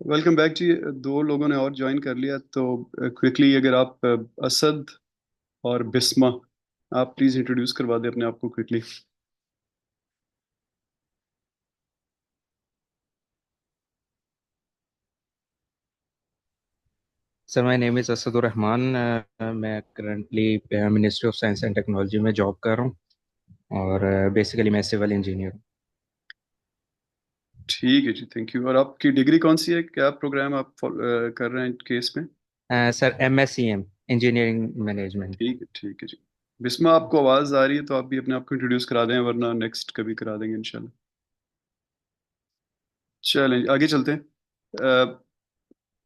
Welcome back जी। दो लोगों ने और ज्वाइन कर लिया तो क्विकली अगर आप असद और बिस्मा, आप प्लीज इंट्रोड्यूस करवा दें अपने आप को quickly. Sir my name is Asadur Rahman. मैं currently ministry of science and technology में जॉब कर रहा हूँ और बेसिकली मैं सिविल इंजीनियर हूँ। ठीक है जी, थैंक यू। और आपकी डिग्री कौन सी है, क्या प्रोग्राम आप कर रहे हैं केस में? Sir MSCM engineering management. ठीक है जी। बिस्मा, आपको आवाज़ आ रही है तो आप भी अपने आप को इंट्रोड्यूस करा दें, वरना नेक्स्ट कभी करा देंगे इंशाल्लाह। चलें आगे चलते हैं।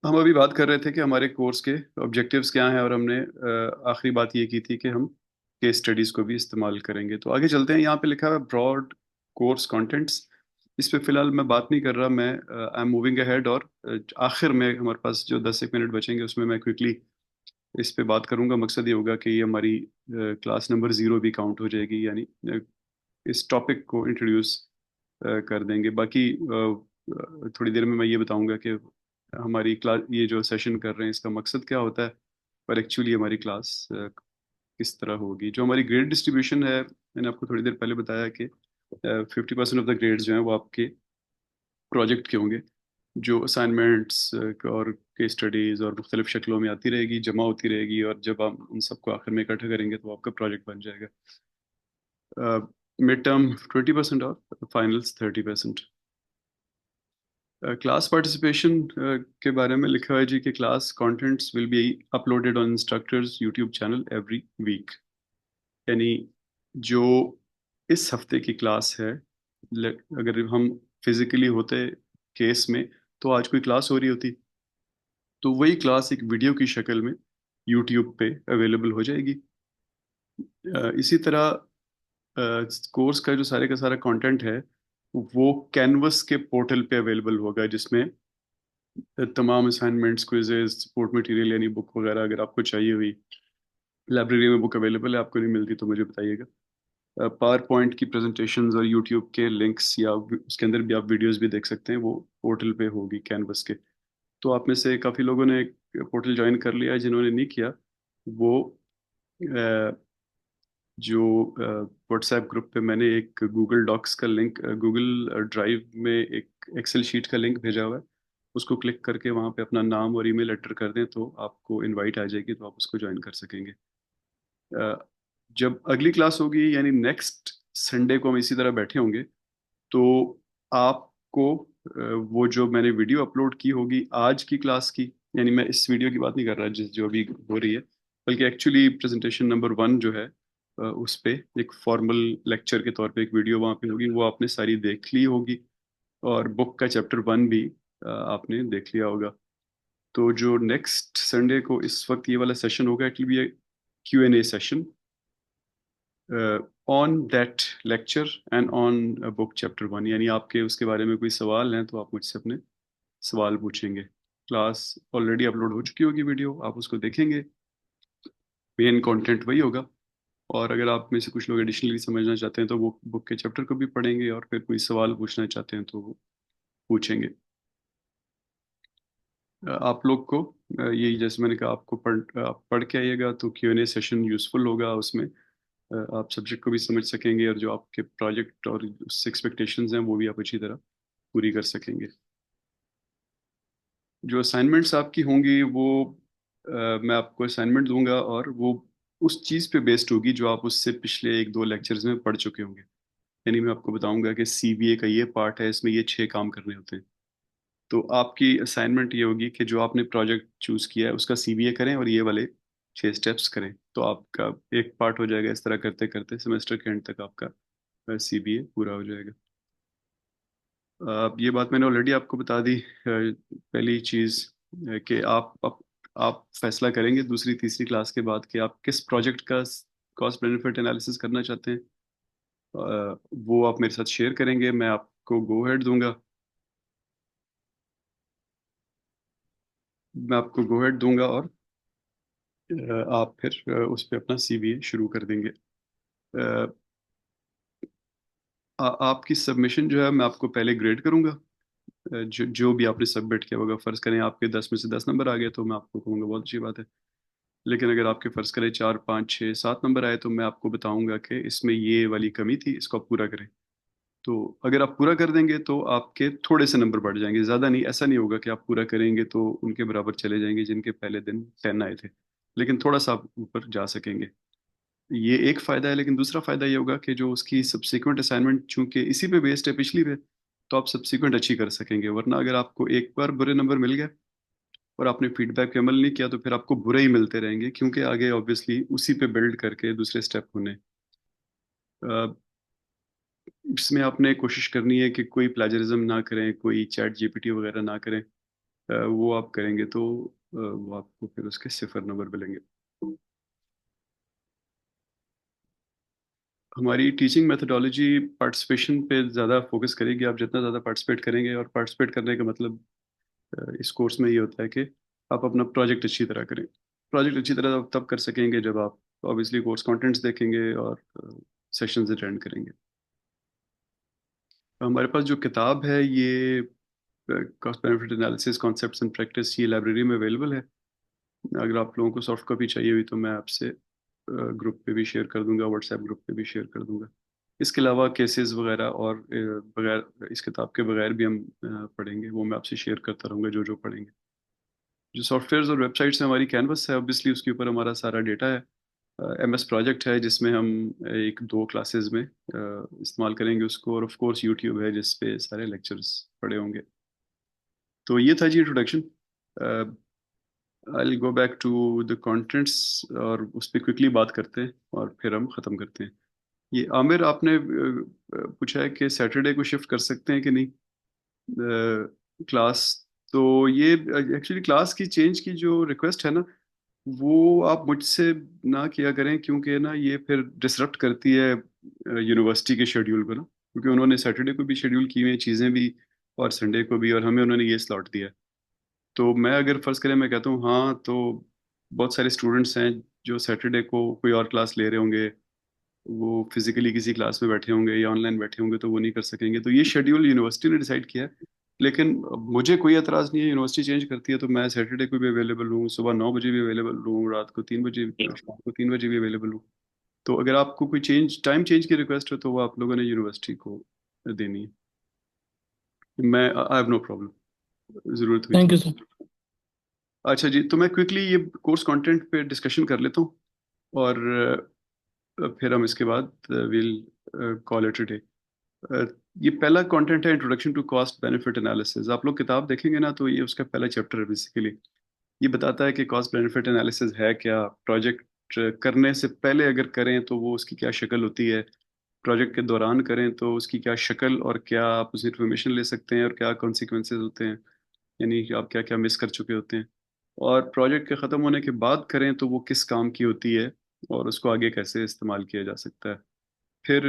हम अभी बात कर रहे थे कि हमारे कोर्स के ऑब्जेक्टिव्स क्या हैं, और हमने आखिरी बात ये की थी कि हम केस स्टडीज़ को भी इस्तेमाल करेंगे। तो आगे चलते हैं। यहाँ पे लिखा हुआ है ब्रॉड कोर्स कंटेंट्स। इस पे फिलहाल मैं बात नहीं कर रहा, मैं आई एम मूविंग अहेड। और आखिर में हमारे पास जो 10 एक मिनट बचेंगे उसमें मैं क्विकली इस पे बात करूंगा। मकसद ये होगा कि ये हमारी क्लास नंबर 0 भी काउंट हो जाएगी, यानी इस टॉपिक को इंट्रोड्यूस कर देंगे। बाकी थोड़ी देर में मैं ये बताऊंगा कि हमारी क्लास, ये जो सेशन कर रहे हैं, इसका मकसद क्या होता है, और एक्चुअली हमारी क्लास किस तरह होगी। जो हमारी ग्रेड डिस्ट्रीब्यूशन है, मैंने आपको थोड़ी देर पहले बताया कि 50% ऑफ द ग्रेड्स जो हैं वो आपके प्रोजेक्ट के होंगे। जो असाइनमेंट्स और केस स्टडीज और मुख्तलिफ शक्लों में आती रहेगी, जमा होती रहेगी, और जब हम उन सबको आखिर में इकट्ठा करेंगे तो आपका प्रोजेक्ट बन जाएगा। मिड टर्म 20% और फाइनल्स 30%। क्लास पार्टिसिपेशन के बारे में लिखा है जी कि class contents will be uploaded on instructors YouTube channel every week. यानी जो इस हफ्ते की क्लास है, अगर हम फिजिकली होते केस में तो आज कोई क्लास हो रही होती, तो वही क्लास एक वीडियो की शक्ल में यूट्यूब पे अवेलेबल हो जाएगी। इसी तरह कोर्स का जो सारे का सारा कंटेंट है वो कैनवस के पोर्टल पे अवेलेबल होगा, जिसमें तमाम असाइनमेंट्स, क्विजेज, सपोर्ट मटेरियल यानी बुक वगैरह अगर आपको चाहिए हुई। लाइब्रेरी में बुक अवेलेबल है, आपको नहीं मिलती तो मुझे बताइएगा। पावर पॉइंट की प्रेजेंटेशंस और यूट्यूब के लिंक्स, या उसके अंदर भी आप वीडियोस भी देख सकते हैं, वो पोर्टल पे होगी कैनवस के। तो आप में से काफ़ी लोगों ने पोर्टल ज्वाइन कर लिया है, जिन्होंने नहीं किया वो जो व्हाट्सएप ग्रुप पे मैंने एक गूगल डॉक्स का लिंक, गूगल ड्राइव में एक एक्सेल शीट का लिंक भेजा हुआ है, उसको क्लिक करके वहाँ पे अपना नाम और ईमेल एंटर कर दें तो आपको इनवाइट आ जाएगी, तो आप उसको ज्वाइन कर सकेंगे। अ, जब अगली क्लास होगी यानी नेक्स्ट संडे को हम इसी तरह बैठे होंगे, तो आपको वो जो मैंने वीडियो अपलोड की होगी आज की क्लास की, यानी मैं इस वीडियो की बात नहीं कर रहा जिस जो अभी हो रही है, बल्कि एक्चुअली प्रेजेंटेशन नंबर 1 जो है, उस पे एक फॉर्मल लेक्चर के तौर पे एक वीडियो वहाँ पे होगी, वो आपने सारी देख ली होगी। और बुक का चैप्टर 1 भी आपने देख लिया होगा। तो जो नेक्स्ट संडे को इस वक्त ये वाला सेशन होगा, it will be Q&A session on that lecture and on book chapter 1। यानी आपके उसके बारे में कोई सवाल हैं तो आप मुझसे अपने सवाल पूछेंगे। क्लास ऑलरेडी अपलोड हो चुकी होगी वीडियो, आप उसको देखेंगे, मेन कंटेंट वही होगा। और अगर आप में से कुछ लोग एडिशनली समझना चाहते हैं तो वो बुक के चैप्टर को भी पढ़ेंगे, और फिर कोई सवाल पूछना चाहते हैं तो वो पूछेंगे। आप लोग को यही जैसे मैंने कहा, आपको आप पढ़ के आइएगा तो Q&A सेशन यूजफुल होगा। उसमें आप सब्जेक्ट को भी समझ सकेंगे, और जो आपके प्रोजेक्ट और उससे एक्सपेक्टेशंस हैं वो भी आप अच्छी तरह पूरी कर सकेंगे। जो असाइनमेंट्स आपकी होंगी वो मैं आपको असाइनमेंट दूंगा, और वो उस चीज़ पे बेस्ड होगी जो आप उससे पिछले 1-2 लेक्चर्स में पढ़ चुके होंगे। यानी मैं आपको बताऊंगा कि CBA का ये पार्ट है, इसमें ये 6 काम करने होते हैं। तो आपकी असाइनमेंट ये होगी कि जो आपने प्रोजेक्ट चूज किया है उसका CBA करें, और ये वाले 6 स्टेप्स करें, तो आपका एक पार्ट हो जाएगा। इस तरह करते करते सेमेस्टर के एंड तक आपका CBA पूरा हो जाएगा। ये बात मैंने ऑलरेडी आपको बता दी। पहली चीज़ कि आप फैसला करेंगे दूसरी तीसरी क्लास के बाद कि आप किस प्रोजेक्ट का कॉस्ट बेनिफिट एनालिसिस करना चाहते हैं। वो आप मेरे साथ शेयर करेंगे, मैं आपको गो हेड दूंगा। मैं आपको गो हेड दूंगा, और आप फिर उस पर अपना CBA शुरू कर देंगे। अ, आपकी सबमिशन जो है मैं आपको पहले ग्रेड करूंगा, जो जो भी आपने सबमिट किया होगा, फर्ज करें आपके 10 में से 10 नंबर आ गए तो मैं आपको कहूँगा बहुत अच्छी बात है। लेकिन अगर आपके फर्ज करें 4, 5, 6, 7 नंबर आए तो मैं आपको बताऊंगा कि इसमें ये वाली कमी थी, इसको आप पूरा करें। तो अगर आप पूरा कर देंगे तो आपके थोड़े से नंबर बढ़ जाएंगे, ज़्यादा नहीं। ऐसा नहीं होगा कि आप पूरा करेंगे तो उनके बराबर चले जाएंगे जिनके पहले दिन 10 आए थे, लेकिन थोड़ा सा आप ऊपर जा सकेंगे। ये एक फ़ायदा है। लेकिन दूसरा फ़ायदा ये होगा कि जो उसकी सब्सीक्वेंट असाइनमेंट चूंकि इसी पे बेस्ड है, पिछली पे, तो आप सब्सीक्वेंट अच्छी कर सकेंगे। वरना अगर आपको एक बार बुरे नंबर मिल गए और आपने फीडबैक पे अमल नहीं किया तो फिर आपको बुरे ही मिलते रहेंगे, क्योंकि आगे ऑब्वियसली उसी पे बिल्ड करके दूसरे स्टेप होने। अ, इसमें आपने कोशिश करनी है कि कोई प्लेजरिज्म ना करें, कोई चैट जीपीटी वगैरह ना करें। वो आप करेंगे तो वो आपको फिर उसके 0 नंबर मिलेंगे। हमारी टीचिंग मेथोडोलॉजी पार्टिसिपेशन पे ज़्यादा फोकस करेगी। आप जितना ज़्यादा पार्टिसिपेट करेंगे, और पार्टिसिपेट करने का मतलब इस कोर्स में ये होता है कि आप अपना प्रोजेक्ट अच्छी तरह करें। प्रोजेक्ट अच्छी तरह आप तब कर सकेंगे जब आप ऑब्वियसली कोर्स कंटेंट्स देखेंगे और सेशंस अटेंड करेंगे। हमारे पास जो किताब है ये cost benefit analysis concepts and practice, ये लाइब्रेरी में अवेलेबल है। अगर आप लोगों को सॉफ्ट कॉपी चाहिए हुई तो मैं आपसे ग्रुप पे भी शेयर कर दूंगा, व्हाट्सएप ग्रुप पे भी शेयर कर दूंगा। इसके अलावा केसेस वगैरह और बगैर इस किताब के बगैर भी हम पढ़ेंगे, वो मैं आपसे शेयर करता रहूंगा जो जो पढ़ेंगे। जो सॉफ्टवेयर्स और वेबसाइट्स हैं, हमारी कैनवस है ऑब्वियसली, उसके ऊपर हमारा सारा डेटा है। एमएस प्रोजेक्ट है जिसमें हम 1, 2 क्लासेस में इस्तेमाल करेंगे उसको, और ऑफ कोर्स यूट्यूब है जिस पे सारे लेक्चर्स पड़े होंगे। तो ये था जी introduction. I go back to the contents और उस पर क्विकली बात करते हैं और फिर हम ख़त्म करते हैं। ये आमिर, आपने पूछा है कि सैटरडे को शिफ्ट कर सकते हैं कि नहीं क्लास। तो ये एक्चुअली क्लास की चेंज की जो रिक्वेस्ट है ना, वो आप मुझसे ना किया करें, क्योंकि ना ये फिर डिसरप्ट करती है यूनिवर्सिटी के शेड्यूल को ना, क्योंकि उन्होंने सैटरडे को भी शेड्यूल की हुई हैं चीज़ें भी, और संडे को भी, और हमें उन्होंने ये स्लॉट दिया है। तो मैं अगर फ़र्ज़ करें मैं कहता हूँ हाँ, तो बहुत सारे स्टूडेंट्स हैं जो सैटरडे को कोई और क्लास ले रहे होंगे, वो फिजिकली किसी क्लास में बैठे होंगे या ऑनलाइन बैठे होंगे, तो वो नहीं कर सकेंगे। तो ये शेड्यूल यूनिवर्सिटी ने डिसाइड किया है। लेकिन मुझे कोई एतराज़ नहीं है, यूनिवर्सिटी चेंज करती है तो मैं सैटरडे को भी अवेलेबल हूँ, सुबह 9 बजे भी अवेलेबल हूँ, रात को 3 बजे, शाम को 3 बजे भी अवेलेबल हूँ। तो अगर आपको कोई टाइम चेंज की रिक्वेस्ट हो तो वो आप लोगों ने यूनिवर्सिटी को देनी है। मैं आई हैव नो प्रॉब्लम, ज़रूरत हुई थैंक तो। You sir. अच्छा जी, तो मैं क्विकली ये कोर्स कंटेंट पे डिस्कशन कर लेता हूँ, और फिर हम इसके बाद will call it a day. ये पहला कंटेंट है, introduction to cost benefit analysis. आप लोग किताब देखेंगे ना तो ये उसका पहला चैप्टर है बेसिकली। ये बताता है कि कॉस्ट बेनिफिट एनालिसिस है क्या, प्रोजेक्ट करने से पहले अगर करें तो वो उसकी क्या शक्ल होती है, प्रोजेक्ट के दौरान करें तो उसकी क्या शक्ल, और क्या आप उस इंफॉर्मेशन ले सकते हैं, और क्या कॉन्सिक्वेंसेज होते हैं, यानी कि आप क्या क्या मिस कर चुके होते हैं। और प्रोजेक्ट के ख़त्म होने के बाद करें तो वो किस काम की होती है, और उसको आगे कैसे इस्तेमाल किया जा सकता है। फिर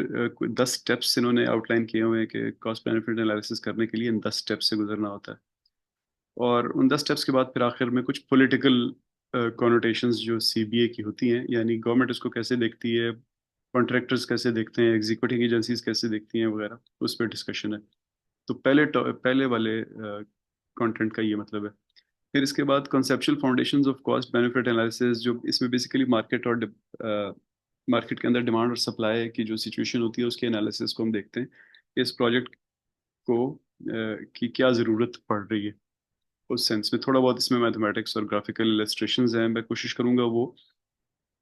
10 स्टेप्स इन्होंने आउटलाइन किए हुए हैं कि कॉस्ट बेनिफिट एनालिसिस करने के लिए इन 10 स्टेप्स से गुजरना होता है। और उन 10 स्टेप्स के बाद फिर आखिर में कुछ पॉलिटिकल कॉनोटेशंस जो सीबीए की होती हैं, यानी गवर्नमेंट उसको कैसे देखती है, कॉन्ट्रैक्टर्स कैसे देखते हैं, एग्जीक्यूटिव एजेंसीज कैसे देखती हैं वगैरह, उस पर डिस्कशन है। तो पहले वाले कंटेंट का ये मतलब है। फिर इसके बाद conceptual foundations of cost benefit analysis, जो इसमें बेसिकली मार्केट और मार्केट के अंदर डिमांड और सप्लाई की जो सिचुएशन होती है उसके एनालिसिस को हम देखते हैं। इस प्रोजेक्ट को की क्या ज़रूरत पड़ रही है, उस सेंस में थोड़ा बहुत इसमें मैथमेटिक्स और ग्राफिकल इलस्ट्रेशंस हैं। मैं कोशिश करूंगा वो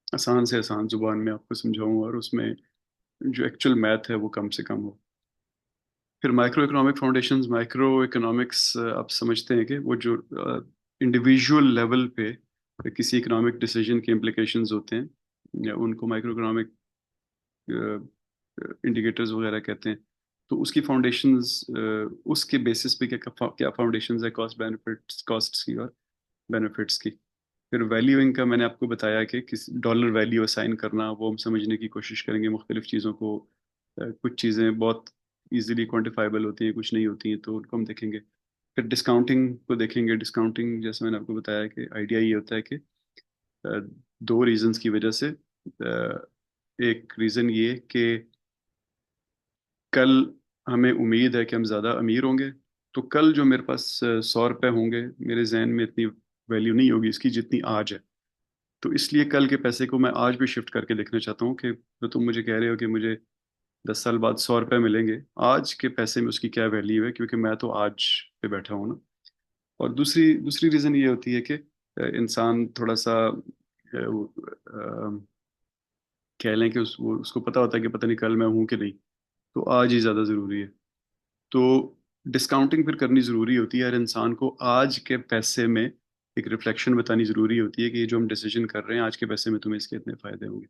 आसान से आसान जुबान में आपको समझाऊं, और उसमें जो एक्चुअल मैथ है वो कम से कम हो। फिर micro economic foundations. Micro economics आप समझते हैं कि वो जो इंडिविजुअल लेवल पे किसी इकोनॉमिक डिसीजन के इम्प्लिकेशंस होते हैं, या उनको माइक्रो इकोनॉमिक इंडिकेटर्स वगैरह कहते हैं। तो उसकी फाउंडेशंस, उसके बेसिस पे क्या क्या फाउंडेशंस है कॉस्ट बेनिफिट्स, कॉस्ट्स की और बेनिफिट्स की। फिर वैल्यूइंग का मैंने आपको बताया कि किस डॉलर वैल्यू असाइन करना, वो हम समझने की कोशिश करेंगे मुख्तलिफ चीज़ों को। कुछ चीज़ें बहुत इजीली क्वांटिफाइबल होती हैं, कुछ नहीं होती हैं, तो उनको हम देखेंगे। फिर डिस्काउंटिंग को देखेंगे। डिस्काउंटिंग जैसे मैंने आपको बताया कि आइडिया ये होता है कि दो रीजंस की वजह से। एक रीज़न ये कि कल हमें उम्मीद है कि हम ज़्यादा अमीर होंगे, तो कल जो मेरे पास 100 रुपये होंगे, मेरे जहन में इतनी वैल्यू नहीं होगी इसकी जितनी आज है। तो इसलिए कल के पैसे को मैं आज भी शिफ्ट करके देखना चाहता हूँ कि जो तुम मुझे कह रहे हो कि मुझे 10 साल बाद 100 रुपये मिलेंगे, आज के पैसे में उसकी क्या वैल्यू है, क्योंकि मैं तो आज पे बैठा हूँ ना। और दूसरी दूसरी रीज़न ये होती है कि इंसान थोड़ा सा कह लें कि उसको पता होता है कि पता नहीं कल मैं हूँ कि नहीं, तो आज ही ज़्यादा ज़रूरी है। तो डिस्काउंटिंग फिर करनी ज़रूरी होती है, हर इंसान को आज के पैसे में एक रिफ्लेक्शन बतानी ज़रूरी होती है कि ये जो हम डिसीजन कर रहे हैं आज के पैसे में तुम्हें इसके इतने फ़ायदे होंगे।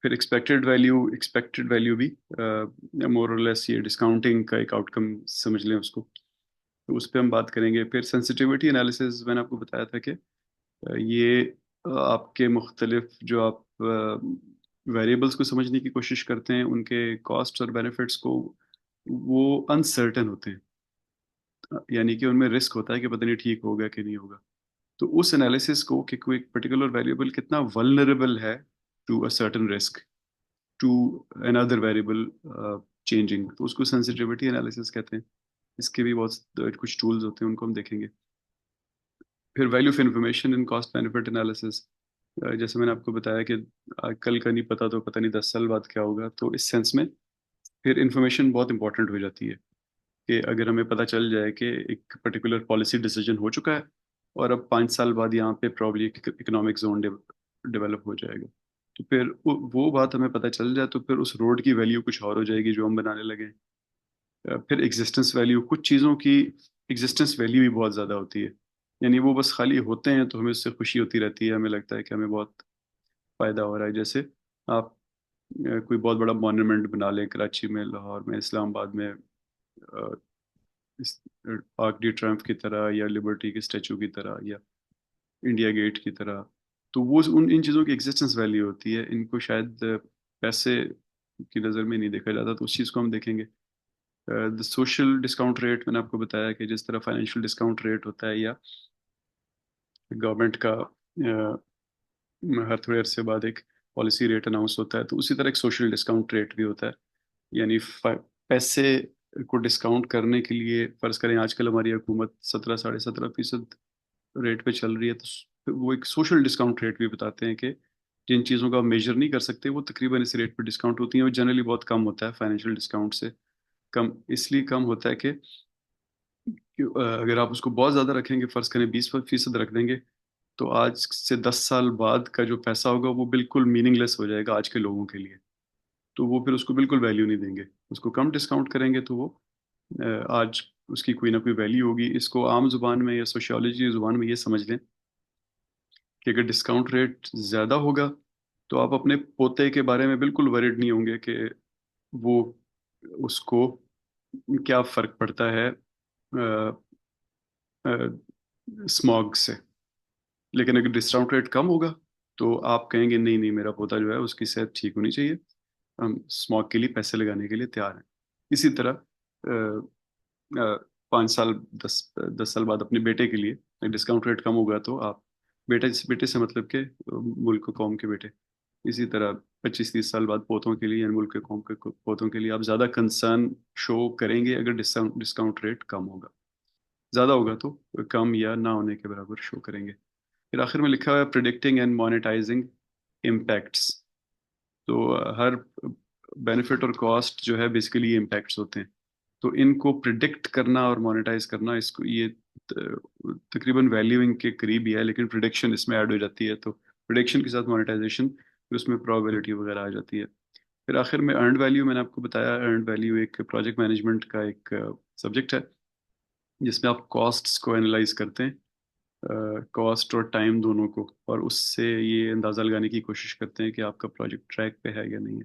फिर एक्सपेक्टेड वैल्यू भी मोर और लेस ये डिस्काउंटिंग का एक आउटकम समझ लें उसको। तो उस पर हम बात करेंगे। फिर सेंसिटिविटी एनालिसिस मैंने आपको बताया था कि ये आपके मुख्तलिफ जो आप वेरिएबल्स को समझने की कोशिश करते हैं, उनके कॉस्ट और बेनिफिट्स को, वो अनसर्टेन होते हैं। यानी कि उनमें रिस्क होता है कि पता नहीं ठीक होगा कि नहीं होगा। तो उस एनालिसिस को कि कोई पर्टिकुलर वेरिएबल कितना वल्नरेबल है to a certain risk, to another variable changing, तो उसको सेंसिटिविटी एनालिसिस कहते हैं। इसके भी बहुत कुछ टूल्स होते हैं, उनको हम देखेंगे। फिर value of information in cost benefit analysis, जैसे मैंने आपको बताया कि कल का नहीं पता तो पता नहीं 10 साल बाद क्या होगा, तो इस सेंस में फिर इंफॉर्मेशन बहुत इंपॉर्टेंट हो जाती है कि अगर हमें पता चल जाए कि एक पर्टिकुलर पॉलिसी डिसीजन हो चुका है और अब 5 साल बाद यहाँ पे प्रॉब्ली इकोनॉमिक जोन डेवलप हो जाएगा, तो फिर वो बात हमें पता चल जाए तो फिर उस रोड की वैल्यू कुछ और हो जाएगी जो हम बनाने लगे। फिर एग्जिस्टेंस वैल्यू, कुछ चीज़ों की एग्जिस्टेंस वैल्यू भी बहुत ज़्यादा होती है। यानी वो बस खाली होते हैं तो हमें उससे खुशी होती रहती है, हमें लगता है कि हमें बहुत फ़ायदा हो रहा है। जैसे आप कोई बहुत बड़ा मॉन्यूमेंट बना लें कराची में, लाहौर में, इस्लामाबाद में, अ, इस आर्क डी ट्रम्प की तरह या लिबर्टी के स्टैचू की तरह या इंडिया गेट की तरह, तो वो उन इन चीज़ों की एग्जिस्टेंस वैल्यू होती है। इनको शायद पैसे की नज़र में नहीं देखा जाता, तो उस चीज़ को हम देखेंगे। द सोशल डिस्काउंट रेट, मैंने आपको बताया कि जिस तरह फाइनेंशियल डिस्काउंट रेट होता है या गवर्नमेंट का हर थोड़े अरसे बाद एक पॉलिसी रेट अनाउंस होता है, तो उसी तरह एक सोशल डिस्काउंट रेट भी होता है। यानी पैसे को डिस्काउंट करने के लिए, फर्ज करें आजकल हमारी हुकूमत 17 साढ़े 17% रेट पे चल रही है, तो वो एक सोशल डिस्काउंट रेट भी बताते हैं कि जिन चीज़ों का आप मेजर नहीं कर सकते वो तकरीबन इस रेट पे डिस्काउंट होती हैं। वो जनरली बहुत कम होता है फाइनेंशियल डिस्काउंट से। कम इसलिए कम होता है कि अगर आप उसको बहुत ज़्यादा रखेंगे, फर्ज करें 20% रख देंगे, तो आज से 10 साल बाद का जो पैसा होगा वो बिल्कुल मीनिंगलेस हो जाएगा आज के लोगों के लिए। तो वो फिर उसको बिल्कुल वैल्यू नहीं देंगे। उसको कम डिस्काउंट करेंगे तो वो आज उसकी कोई ना कोई वैल्यू होगी। इसको आम जुबान में या सोशियोलॉजी जुबान में ये समझ लें कि अगर डिस्काउंट रेट ज़्यादा होगा तो आप अपने पोते के बारे में बिल्कुल वरिड नहीं होंगे कि वो, उसको क्या फ़र्क पड़ता है स्मॉग से। लेकिन अगर डिस्काउंट रेट कम होगा तो आप कहेंगे नहीं नहीं, मेरा पोता जो है उसकी सेहत ठीक होनी चाहिए, हम स्मॉग के लिए पैसे लगाने के लिए तैयार हैं। इसी तरह 5 साल, 10 10 साल बाद अपने बेटे के लिए डिस्काउंट रेट कम होगा तो आप, बेटे बेटे से मतलब के मुल्क कौम के बेटे, इसी तरह 25 30 साल बाद पोतों के लिए या मुल्क के कौम के पोतों के लिए आप ज़्यादा कंसर्न शो करेंगे अगर डिस्काउंट डिस्काउंट रेट कम होगा। ज़्यादा होगा तो कम या ना होने के बराबर शो करेंगे। फिर आखिर में लिखा हुआ है प्रिडिक्टिंग एंड मोनेटाइजिंग इम्पैक्ट्स। तो हर बेनिफिट और कॉस्ट जो है बेसिकली ये इम्पैक्ट्स होते हैं। तो इनको प्रिडिक्ट करना और मोनेटाइज करना, इसको ये तकरीबन वैल्यूइंग के करीब ही है, लेकिन प्रिडिक्शन इसमें ऐड हो जाती है। तो प्रिडिक्शन के साथ मोनेटाइजेशन, फिर उसमें प्रोबेबिलिटी वगैरह आ जाती है। फिर आखिर में अर्नड वैल्यू, मैंने आपको बताया अर्नड वैल्यू एक प्रोजेक्ट मैनेजमेंट का एक सब्जेक्ट है जिसमें आप कॉस्ट्स को एनालाइज करते हैं, कॉस्ट और टाइम दोनों को, और उससे ये अंदाज़ा लगाने की कोशिश करते हैं कि आपका प्रोजेक्ट ट्रैक पे है या नहीं है।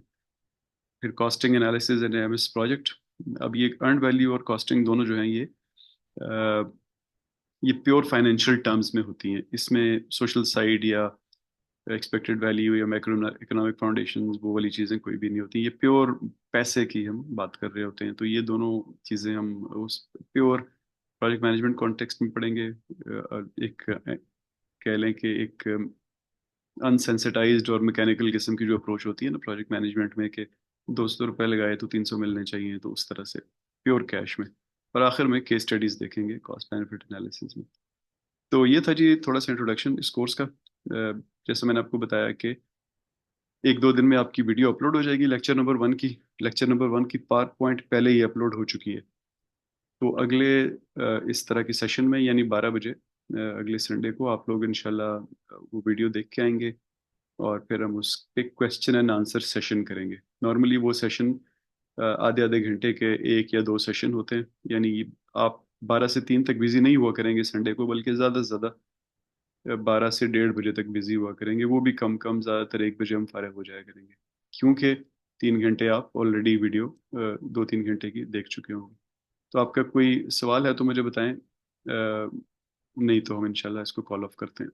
फिर costing analysis and MS project. अब ये अर्नड वैल्यू और कॉस्टिंग दोनों जो हैं ये प्योर फाइनेंशियल टर्म्स में होती हैं। इसमें सोशल साइड या एक्सपेक्टेड वैल्यू या मैक्रो इकोनॉमिक फाउंडेशन वो वाली चीज़ें कोई भी नहीं होती। ये प्योर पैसे की हम बात कर रहे होते हैं। तो ये दोनों चीज़ें हम उस प्योर प्रोजेक्ट मैनेजमेंट कॉन्टेक्स्ट में पढ़ेंगे। एक कह लें कि एक अनसेंसिटाइज्ड और मैकेनिकल किस्म की जो अप्रोच होती है ना प्रोजेक्ट मैनेजमेंट में, कि 200 रुपये लगाए तो 300 मिलने चाहिए, तो उस तरह से प्योर कैश में। और आखिर में केस स्टडीज देखेंगे कॉस्ट बेनिफिट एनालिसिस में। तो ये था जी थोड़ा सा इंट्रोडक्शन इस कोर्स का। जैसे मैंने आपको बताया कि एक दो दिन में आपकी वीडियो अपलोड हो जाएगी लेक्चर नंबर वन की पावर पॉइंट पहले ही अपलोड हो चुकी है। तो अगले इस तरह के सेशन में यानी 12 बजे अगले संडे को आप लोग इंशाल्लाह वो वीडियो देख के आएंगे और फिर हम उस पे क्वेश्चन एंड आंसर सेशन करेंगे। नॉर्मली वो सेशन आधे आधे घंटे के एक या दो सेशन होते हैं, यानी आप 12 से 3 तक बिजी नहीं हुआ करेंगे संडे को, बल्कि ज़्यादा से ज़्यादा 12 से 1:30 बजे तक बिजी हुआ करेंगे। वो भी कम कम, ज़्यादातर 1 बजे हम फारिग हो जाया करेंगे, क्योंकि 3 घंटे आप ऑलरेडी वीडियो 2-3 घंटे की देख चुके होंगे। तो आपका कोई सवाल है तो मुझे बताएं, नहीं तो हम इंशाल्लाह इसको कॉल ऑफ करते हैं।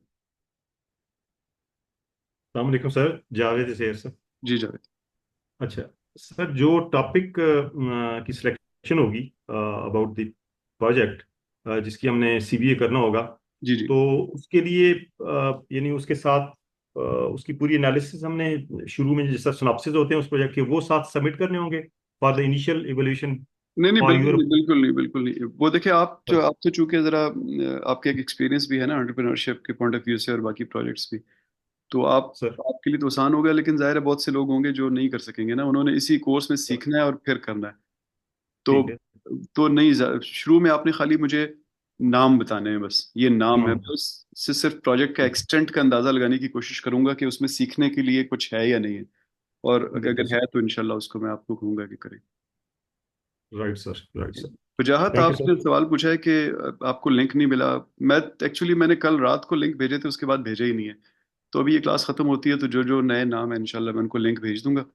अस्सलाम वालेकुम सर, जावेद शेर सर। जी जावेद। अच्छा सर, जो टॉपिक की सिलेक्शन होगी अबाउट द प्रोजेक्ट जिसकी हमने सीबीए करना होगा, जी जी। तो उसके लिए यानी उसके साथ उसकी पूरी एनालिसिस हमने शुरू में जैसा सिनॉप्सिस होते हैं उस प्रोजेक्ट के, वो साथ सबमिट करने होंगे फॉर द इनिशियल इवैल्यूएशन नहीं नहीं, फॉर बिल्कुल योर। नहीं, बिल्कुल नहीं, बिल्कुल नहीं। वो देखिए, आप तो चूंकि जरा आपके एक एक्सपीरियंस भी है ना एंटरप्रेन्योरशिप के पॉइंट ऑफ व्यू से और बाकी प्रोजेक्ट्स भी, तो सर आपके लिए तो आसान होगा, लेकिन जाहिर है बहुत से लोग होंगे जो नहीं कर सकेंगे ना, उन्होंने इसी कोर्स में सीखना है और फिर करना है। तो ठीक है। नहीं, शुरू में आपने खाली मुझे नाम बताने हैं, बस ये नाम है, हाँ मैं उससे सिर्फ प्रोजेक्ट का एक्सटेंट का अंदाजा लगाने की कोशिश करूंगा कि उसमें सीखने के लिए कुछ है या नहीं है, और बिल्कुल अगर सर। है तो इंशाल्लाह उसको मैं आपको कहूंगा कि करें। Right sir, right sir. Wajahat, thank you आपने सर। सवाल पूछा है कि आपको लिंक नहीं मिला। मैंने कल रात को लिंक भेजे थे, उसके बाद भेजा ही नहीं है। तो अभी ये क्लास खत्म होती है तो जो जो नए नाम है इंशाल्लाह मैं उनको लिंक भेज दूंगा।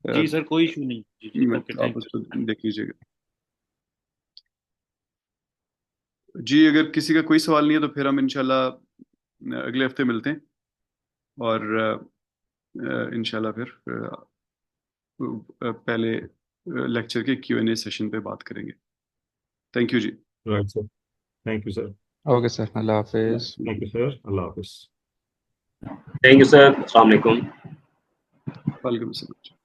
जी सर, कोई इशू नहीं। जी जी, ओके, आप थैंक उसको यू। देख लीजिएगा। जी, अगर किसी का कोई सवाल नहीं है तो फिर हम इंशाल्लाह अगले हफ्ते मिलते हैं, और इंशाल्लाह फिर पहले लेक्चर के Q&A सेशन पे बात करेंगे। थैंक यू जी। Right sir, thank you sir. Okay sir, अल्लाह हाफिज़। थैंक यू सर, अल्लाह हाफिज। थैंक यू सर, अस्सलाम वालेकुम। वालेकुम अस्सलाम।